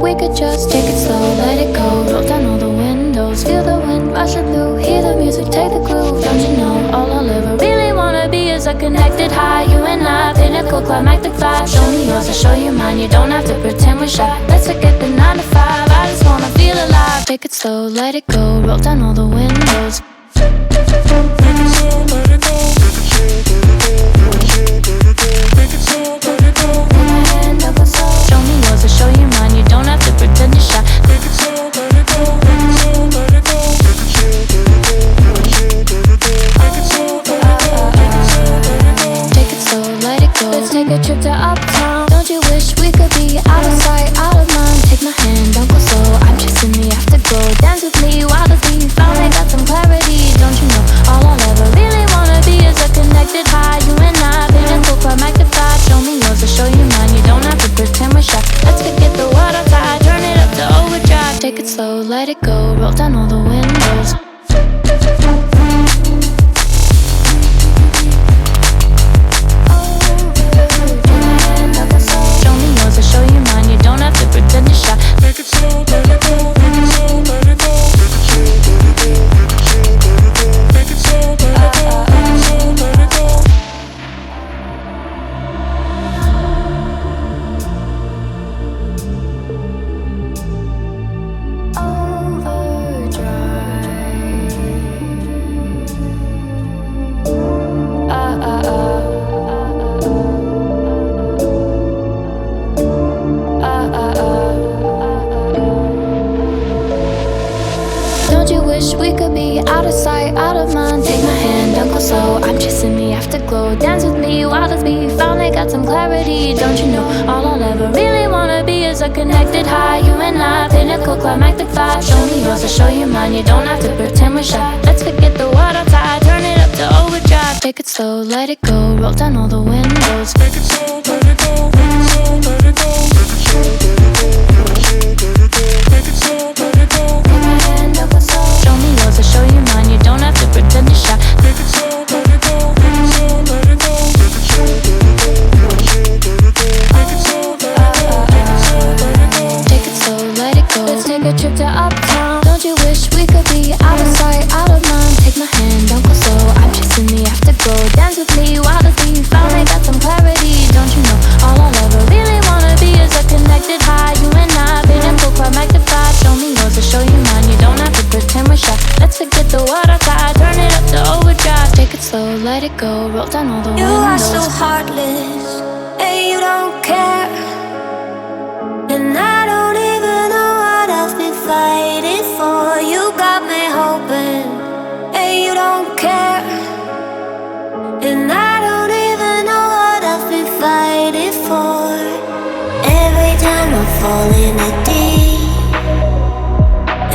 we could just take it slow, let it go. Roll down all the windows, feel the wind rushing through. Hear the music, take the groove. Don't you know, all I'll ever really wanna be is a connected high. You and I, pinnacle, climactic fly. Show me yours, I'll show you mine. You don't have to pretend we're shy. Let's forget the 9 to 5, I just wanna feel alive. Take it slow, let it go, roll down all the windows. Show me yours, I'll show you mine. You don't have to pretend you're shy. Take it slow, let it go. Let's take a trip to uptown. Don't you wish we could be out of sight, out of mind? Take my hand, don't go slow. I'm chasing the afterglow. Dance with me while the beat finally got some clarity. Don't you know, all I'll ever really wanna be is a connected high. You and I, pinnacle, climactic fly. Show me yours, I'll show you mine. You don't have to pretend we're shy. Let's forget the world outside, turn it up to overdrive. Take it slow, let it go, roll down all the windows. Show you mine, you don't have to pretend you're shy. Make it slow, let it go, make it slow, let it go. Make it slow, let it go, make it slow, let it go. Don't you wish we could be out of sight, out of mind? Take my hand, don't go slow. I'm chasing the afterglow. Dance with me while the beat finally got some clarity. Don't you know, all I'll ever really wanna be is a connected high. You and I, pinnacle, climactic fly. Show me yours, I'll show you mine. You don't have to pretend we're shy. Let's forget the world outside, turn it up to overdrive. Take it slow, let it go, roll down all the windows. Make it slow, let it go, make it slow, let it go. Make it slow, let it go, make it slow, let it go. Take my hand, don't go slow. Show me yours, I'll show you mine. You don't have to pretend you're shy. Make it slow, let it go, make it slow, let it go. Make it slow, let it go, make it slow, let it go. Take it slow, let it go. Let's take a trip to uptown. Don't you wish we could be out of sight, out of mind? Take my hand, don't go slow. I'm chasing the afterglow. Dance with me while the beat finally got some clarity. Don't you know, all I'll ever really wanna be is a connected high. You and I, pinnacle, climactic fly. Show me yours, I'll show you mine. You don't have to pretend we're shy. Let's forget the world outside, turn it up to overdrive. Take it slow, let it go, roll down all the windows. You are so heartless, and you don't care. And I don't even know what I've been fighting for. You got me hoping, and you don't care. And I don't even know what I've been fighting for. Every time I fall in the deep,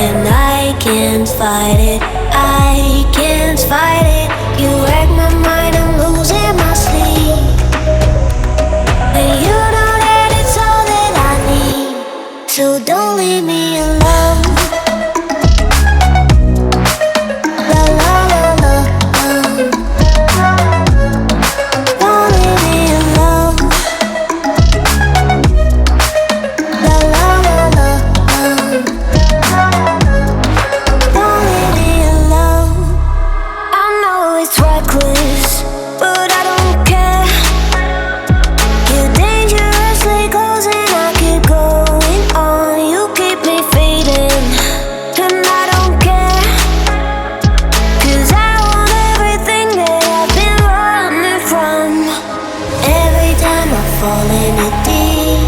and I can't fight it, I can't fight it. You wreck my mind, I'm losing my sleep. And you know that it's all that I need, so don't leave me alone. La la la la, don't leave me alone. La la la la, don't leave me alone. I know it's reckless, but I don't care. You're dangerously close and I keep going on. You keep me fading, and I don't care. 'Cause I want everything that I've been running from. Every time I fall in it deep,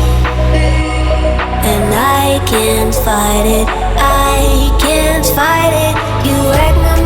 and I can't fight it, I can't fight it. You wreck my